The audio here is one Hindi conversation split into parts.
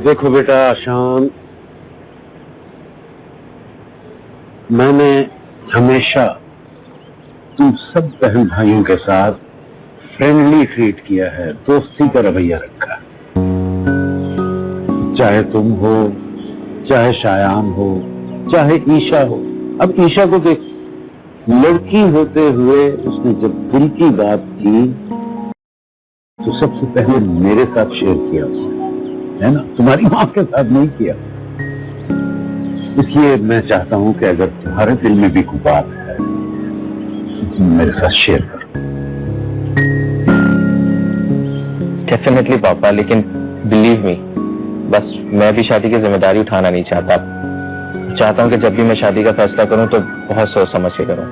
देखो बेटा आशान, मैंने हमेशा तुम सब बहन भाइयों के साथ फ्रेंडली ट्रीट किया है, दोस्ती का रवैया रखा है। चाहे तुम हो, चाहे शायान हो, चाहे ईशा हो। अब ईशा को देख, लड़की होते हुए उसने जब दिल की बात की तो सबसे पहले मेरे साथ शेयर किया उसने, है ना? तुम्हारी मां के साथ नहीं किया। इसलिए मैं चाहता हूं कि अगर तुम्हारे दिल में भी कोई बात है तो तुम मेरे साथ शेयर करो। डेफिनेटली पापा, लेकिन बिलीव मी, बस मैं भी शादी की जिम्मेदारी उठाना नहीं चाहता। चाहता हूं कि जब भी मैं शादी का फैसला करूं तो बहुत सोच समझ के करूं।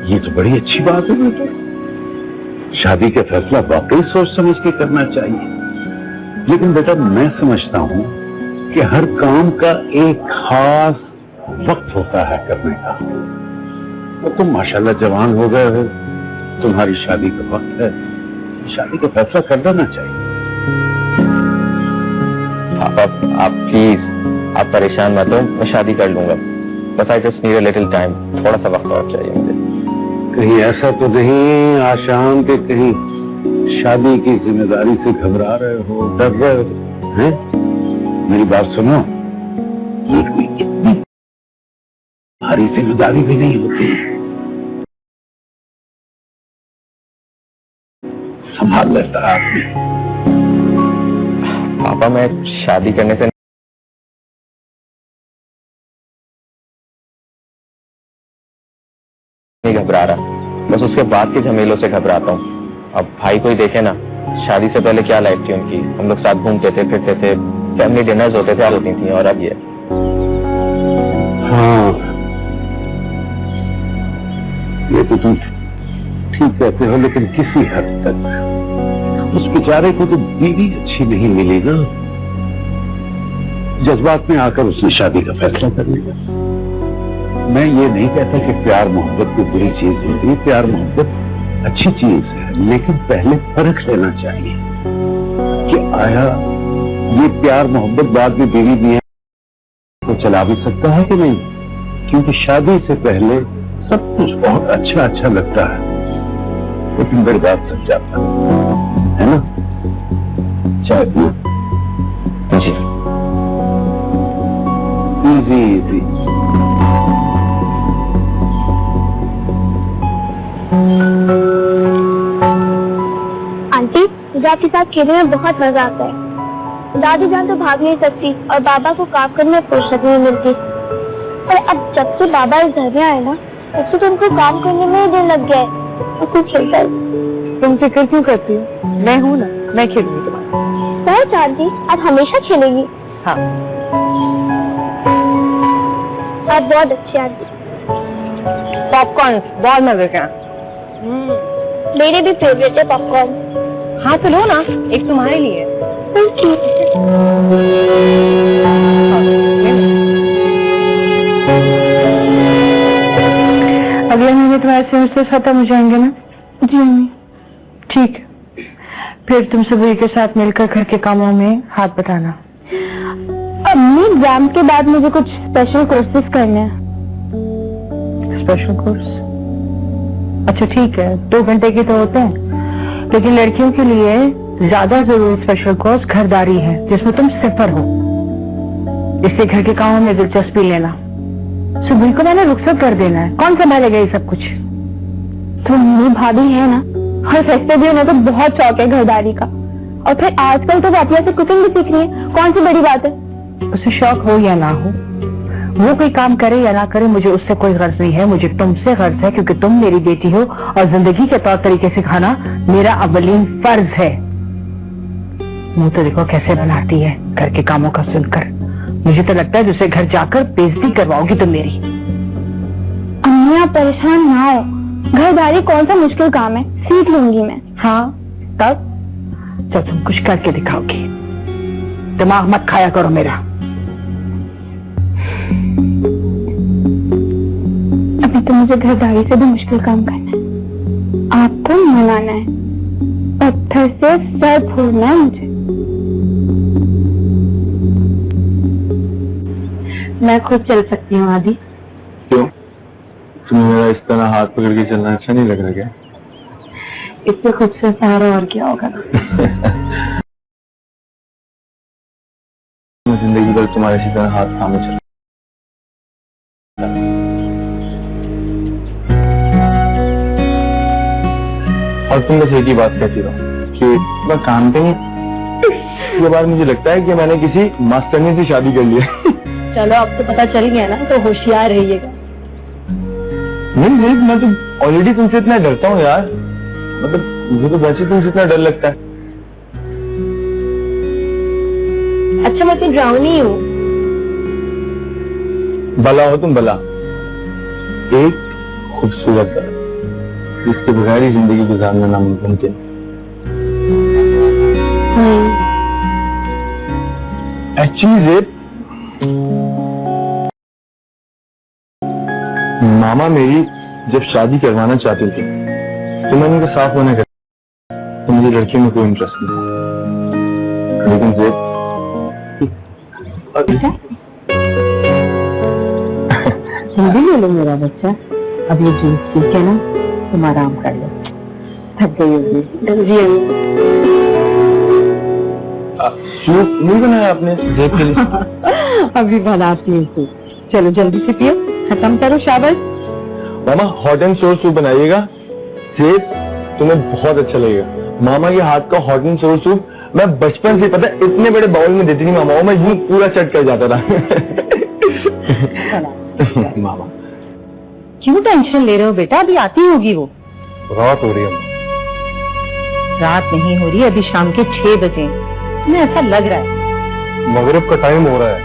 ये तो बड़ी अच्छी बात है बेटा, शादी का फैसला वाकई सोच समझ के करना चाहिए। लेकिन बेटा मैं समझता हूं कि हर काम का एक खास वक्त होता है करने का। तो तुम माशाल्लाह जवान हो गए हो, तुम्हारी शादी का वक्त है, शादी का फैसला कर देना चाहिए। पापा आप प्लीज, आप परेशान मत हो, मैं शादी कर लूंगा। बस I just need a little time, थोड़ा सा वक्त और चाहिए मुझे। कहीं ऐसा तो नहीं आशान के कहीं शादी की जिम्मेदारी से घबरा रहे हो, डर रहे हो? हैं? मेरी बात सुनो, ये कोई इतनी भारी जिम्मेदारी भी नहीं होती, संभाल लेता है आदमी। पापा मैं शादी करने से नहीं घबरा रहा, बस उसके बाद के झमेलों से घबराता हूँ। अब भाई कोई देखे ना, शादी से पहले क्या लाइफ थी उनकी, हम लोग साथ घूमते थे, फिरते थे, फैमिली डिनर्स होते थे, होती थी, और अब ये। हाँ, ये तो तुम ठीक कहते हो, लेकिन किसी हद तक उस बेचारे को तो बीवी अच्छी नहीं मिली ना। जज्बात में आकर उसने शादी का फैसला कर लिया। मैं ये नहीं कहता कि प्यार मोहब्बत कोई बुरी चीज होती है, प्यार मोहब्बत अच्छी चीज है, लेकिन पहले परख लेना चाहिए कि आया ये प्यार मोहब्बत बाद में बीवी मियां को चला भी सकता है कि नहीं। क्योंकि शादी से पहले सब कुछ बहुत अच्छा अच्छा लगता है, तो तुम मेरी बात समझाता है ना? चाय पियो जी। Easy easy. आंटी, मुझे आपके साथ खेलने में बहुत मजा आता है। दादी जान तो भाग नहीं सकती और बाबा को काम करने में फुर्सत नहीं मिलती। और अब जब से बाबा इस घर में आए ना, तब से तो उनको काम करने में ही दिल लग गया है और खूब खेलता है। तुम फिक्र क्यों करती हो? मैं हूँ ना, मैं खेलूंगी तुम्हारे। सच आंटी, आप हमेशा खेलेंगी? हाँ। आप बहुत अच्छी आंटी। पॉपकॉर्न बहुत मजे का। मेरे भी फेवरेट है पॉपकॉर्न। हाँ तो लो ना, एक तुम्हारे लिए। अगले महीने तुम्हारे सेमेस्टर खत्म हो जाएंगे ना? जी मम्मी। ठीक है, फिर तुम सभी के साथ मिलकर घर के कामों में हाथ बटाना। अम्मी, एग्जाम के बाद मुझे कुछ स्पेशल कोर्सेज करने हैं। Special course? अच्छा ठीक है, 2 घंटे के तो होते हैं, लेकिन लड़कियों के लिए ज्यादा जरूरी स्पेशल कोर्स घरदारी है, जिसमें तुम सिफर हो। इसलिए घर के कामों में दिलचस्पी लेना। सुबह को मैंने रुखसत कर देना है, कौन संभालेगा ये सब कुछ? तो मम्मी भाभी है ना, और सस्ते भी उन्हें तो बहुत शौक है घरदारी का। और फिर आजकल तो वापिया से कुकिंग भी सीख रही है, कौन सी बड़ी बात है। उसे शौक हो या ना हो, वो कोई काम करे या ना करे, मुझे उससे कोई गर्ज नहीं है। मुझे तुमसे गर्ज है, क्योंकि तुम मेरी बेटी हो और जिंदगी के तौर तरीके सिखाना मेरा अव्वलीन फर्ज है। मुंह तो देखो कैसे बनाती है घर के कामों का सुनकर। मुझे तो लगता है जैसे घर जाकर बेइज्जती करवाओगी तुम मेरी। अम्मी आप परेशान ना हो, घरदारी कौन सा मुश्किल काम है, सीख लूंगी मैं। हाँ तब जब तुम कुछ करके दिखाओगी। दिमाग मत खाया करो मेरा। अभी तो मुझे घरदारी से भी मुश्किल काम करना है। आपको मनाना है, पत्थर से सर फोड़ना है मुझे। मैं खुद चल सकती हूँ आदि। क्यों? तुम्हें मेरा इस तरह हाथ पकड़ के चलना अच्छा नहीं लग रहा क्या? इससे खुद से सहारा और क्या होगा। मैं जिंदगी भर तुम्हारे इसी तरह हाथ थामे चल। और तुम बस एक ही बात कहती रहो कि मैं काम पे नहीं। ये बार मुझे लगता है कि मैंने किसी मास्टरनी से शादी कर ली है। चलो अब तो पता चल गया ना, तो होशियार रहिएगा। नहीं, मैं तो ऑलरेडी तुमसे इतना डरता हूँ यार। मतलब मुझे तो वैसे तुमसे इतना डर लगता है। अच्छा मैं तो ड्राउनी हूँ। भला हो तुम भला। एक खूबसूरत है जिसके बगैर ही जिंदगी गुजारना नामुमकिन। एक्चुअली मामा मेरी जब शादी करवाना चाहते थे तो मैंने उनको साफ मना कर तो मुझे लड़कियों में कोई इंटरेस्ट नहीं था। लेकिन जल्दी ले लो मेरा बच्चा, अब ये जूस पी के ना तुम आराम कर लो, थक गई होगी। जल्दी सूप नहीं बनाया आपने जेब के लिए? अभी बनाती हूँ सूप, चलो जल्दी से पियो, खत्म करो। शाबाश मामा, हॉट एंड सोर सूप बनाइएगा, सेब तुम्हें बहुत अच्छा लगेगा। मामा के हाथ का हॉट एंड सोर सूप मैं बचपन से पता है इतने बड़े बाउल में देती थी मामा, और मैं यूं पूरा चट कर जाता था। मामा क्यों टेंशन ले रहे हो बेटा, अभी आती होगी वो। रात हो रही है। रात नहीं हो रही, अभी शाम के 6 बजे। तुम्हें ऐसा लग रहा है। मगरिब का टाइम हो रहा है,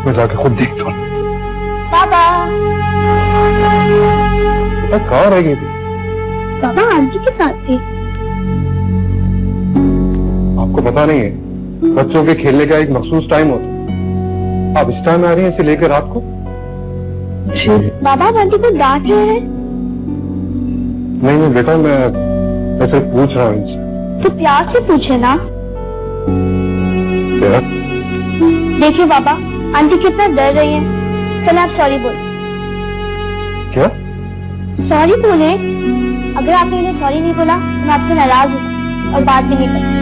मैं जाके खुद देखता हूँ। पापा कहाँ रह गई थी? पापा आंटी के साथ थी। आपको पता नहीं है, बच्चों के खेलने का एक मखसूस टाइम होता है। आप इस टाइम आ रही हैं इसे लेकर रात को? बाबा आप आंटी को डांट रहे हैं? नहीं बेटा, मैं ऐसे पूछ रहा हूँ इनसे। तो प्यार से पूछे ना। क्या? देखिए बाबा, आंटी कितना डर रही है। चलो आप सॉरी बोल। क्या? सॉरी बोले। अगर आपने इन्हें सॉरी नहीं बोला तो मैं आपसे नाराज हूँ और बात भी नहीं करती।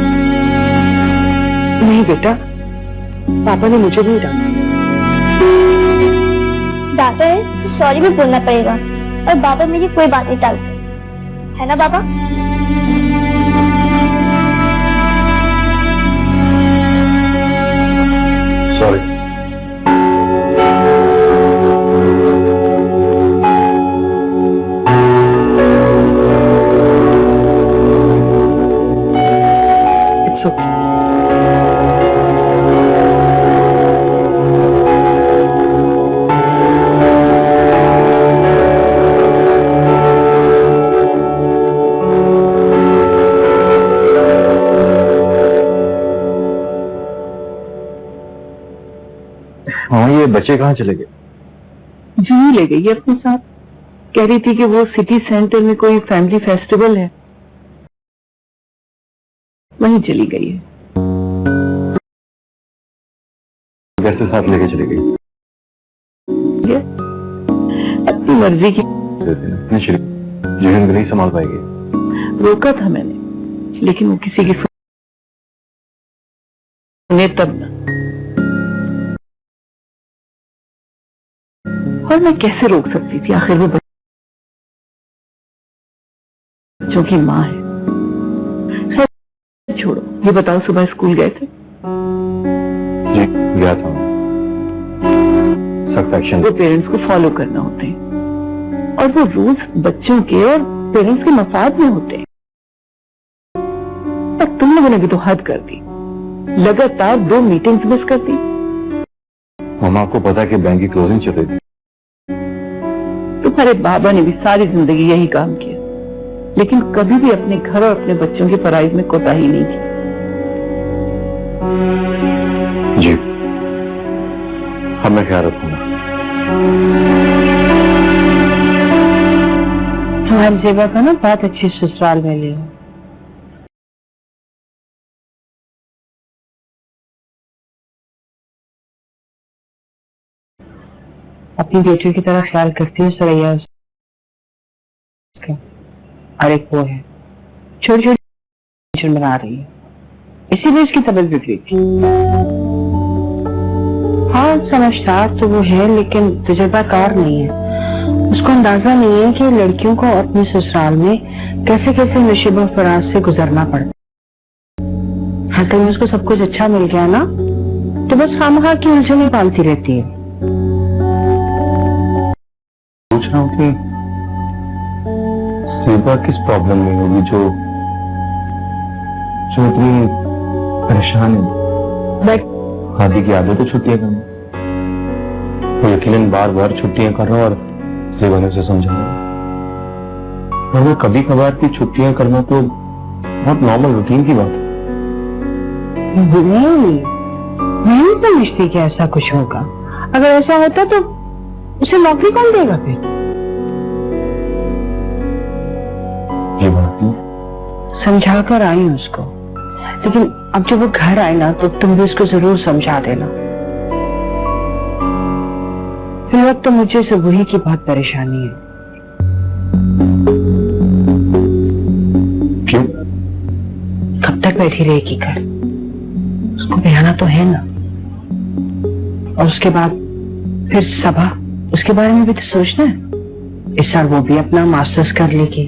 नहीं बेटा, पापा ने मुझे नहीं डांटा। डांटा है तो सॉरी भी बोलना पड़ेगा, और बाबा मेरी कोई बात नहीं टालते, है ना बाबा? सॉरी। हाँ, ये बच्चे कहाँ चले गए? जूही ले गई है अपने साथ, कह रही थी कि वो सिटी सेंटर में कोई फैमिली फेस्टिवल है, वहीं चली गई है। कैसे साथ लेके चले गई? अपनी मर्जी की। जहन नहीं संभाल पाएगी। रोका था मैंने, लेकिन वो किसी की सुने तब ना। और मैं कैसे रोक सकती थी, आखिर वो बच्चों की माँ है। खैर छोड़ो, ये बताओ सुबह स्कूल गए थे? जी गया था। सख्त एक्शन। वो पेरेंट्स को फॉलो करना होते हैं, और वो रूल्स बच्चों के और पेरेंट्स के मफाद में होते हैं। पर तुम लोगों ने भी तो हद कर दी, लगातार 2 मीटिंग्स मिस कर दी। मामा, आपको पता है कि बैंक की क्लोजिंग चल रही थी। तुम्हारे बाबा ने भी सारी जिंदगी यही काम किया, लेकिन कभी भी अपने घर और अपने बच्चों की पढ़ाई में कोताही नहीं की। जी, अब मैं ख्याल रखूंगा। हमारी जगह का ना बहुत अच्छी ससुराल में ले। अपनी बेटी की तरह ख्याल करती है सरैया उसका। और एक वो है छोटी छोटी टेंशन बना रही है, इसीलिए उसकी तबीयत बिगड़ी थी। हाँ समझदार तो वो है लेकिन तजुर्बाकार नहीं है। उसको अंदाजा नहीं है कि लड़कियों को अपने ससुराल में कैसे कैसे मुसीबत फराज से गुजरना पड़ता। हाँ कहीं उसको सब कुछ अच्छा मिल गया ना तो बस खामखा की उलझने पालती रहती है। पूछ रहा हूँ कि सेबा किस प्रॉब्लम में होगी जो इतनी परेशान है। बट शादी की आदत है छुट्टियां करना, वो यकीनन बार बार छुट्टियां कर रहा और सेबा ने उसे समझा रहा। और वो कभी कभार की छुट्टियां करना तो बहुत नॉर्मल रूटीन की बात है। नहीं समझती कि ऐसा कुछ होगा। अगर ऐसा होता तो उसे नौकरी कौन देगा फिर? ये बात नहीं, समझा कर आई हूं उसको, लेकिन अब जब वो घर आए ना तो तुम भी उसको जरूर समझा देना। फिर वक्त तो मुझे से वही की बहुत परेशानी है। क्यों? कब तक बैठी रहेगी घर? उसको बिहाना तो है ना। और उसके बाद फिर सभा, उसके बारे में भी तो सोचना है। इस साल वो भी अपना मास्टर्स कर लेगी।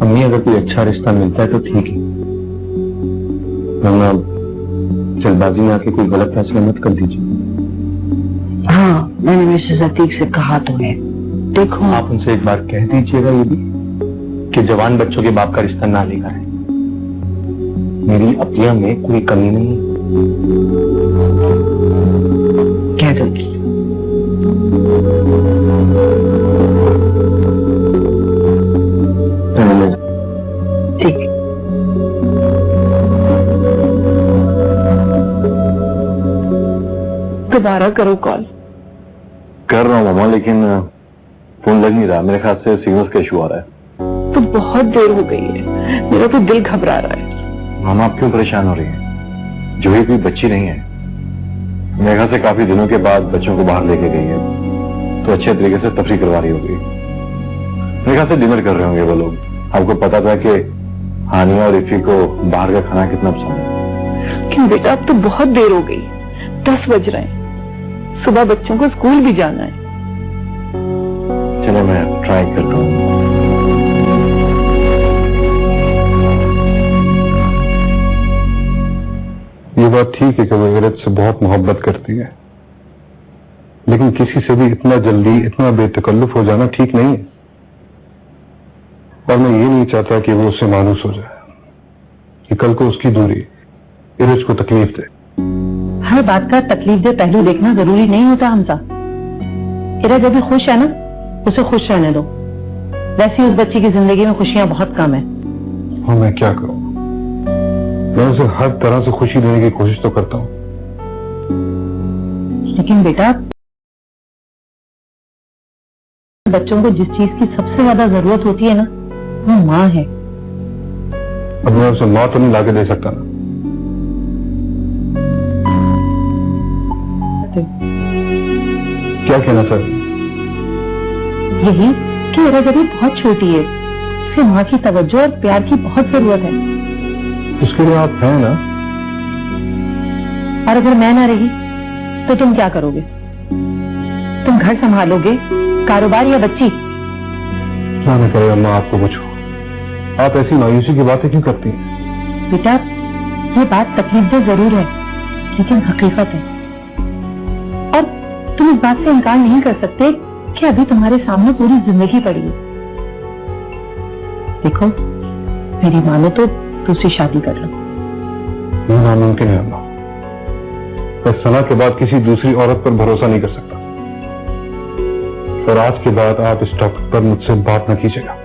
अम्मी अगर कोई अच्छा रिश्ता मिलता है तो ठीक है, वरना जल्दबाजी में आके कोई गलत फैसला मत कर दीजिए। हाँ मैंने मिसेस अतीक से कहा तो है, देखो आप उनसे एक बार कह दीजिएगा ये भी कि जवान बच्चों के बाप का रिश्ता ना लेकर आए। मेरी अपनिया में कोई कमी नहीं है। कह दूंगी। ठीक है। दोबारा करो कॉल। कर रहा हूँ मामा, लेकिन फोन लग नहीं रहा। मेरे ख्याल से सिग्नल का इशू आ रहा है। तो बहुत देर हो गई है, मेरा तो दिल घबरा रहा है। मामा आप क्यों परेशान हो रही हैं? जो ही कोई बच्ची नहीं है। मेरे ख्याल से काफी दिनों के बाद बच्चों को बाहर लेके गई है तो अच्छे तरीके से तफरीह करवा रही होगी। मेरे ख्याल से डिनर कर रहे होंगे वो लोग। आपको पता था कि हानिया और इफी को बाहर का खाना कितना पसंद है। क्यों बेटा, अब तो बहुत देर हो गई, 10 बज रहे हैं। सुबह बच्चों को स्कूल भी जाना है। चलो मैं ट्राई करता हूँ। ये बात ठीक है कि वो इरत से बहुत मोहब्बत करती है, लेकिन किसी से भी इतना जल्दी इतना बेतकल्लुफ हो जाना ठीक नहीं है। और मैं ये नहीं चाहता कि वो उससे मायूस हो जाए कि कल को उसकी दूरी इरत को तकलीफ दे। हर बात का तकलीफ दे पहलू देखना जरूरी नहीं होता हमसा। इरत अभी खुश है ना, उसे खुश रहने दो। वैसे उस बच्ची की जिंदगी में खुशियां बहुत कम है। हाँ मैं क्या करूं, मैं उसे हर तरह से खुशी देने की कोशिश तो करता हूं। लेकिन बेटा, बच्चों को जिस चीज की सबसे ज्यादा जरूरत होती है ना, वो माँ है। अब मैं उसे माँ तो नहीं लाके दे सकता ना। क्या कहना सर? यही कि इरत अभी बहुत छोटी है, उसे माँ की तवज्जो और प्यार की बहुत जरूरत है। उसके लिए आप हैं ना। और अगर मैं ना रही तो तुम क्या करोगे? तुम घर संभालोगे, कारोबार या बच्ची? क्या न करे अम्मा, आपको कुछ हो। आप ऐसी मायूसी की बातें क्यों करती हैं? बेटा, ये बात तकलीफदेह जरूर है, लेकिन हकीकत है। और तुम इस बात से इनकार नहीं कर सकते कि अभी तुम्हारे सामने पूरी जिंदगी पड़ी है। देखो, मेरी मानो तो दूसरी शादी कर लो। ये नामुमकिन है अम्मा। मैं सना के बाद किसी दूसरी औरत पर भरोसा नहीं कर सकता। और आज के बाद आप इस टॉपिक पर मुझसे बात न कीजिएगा।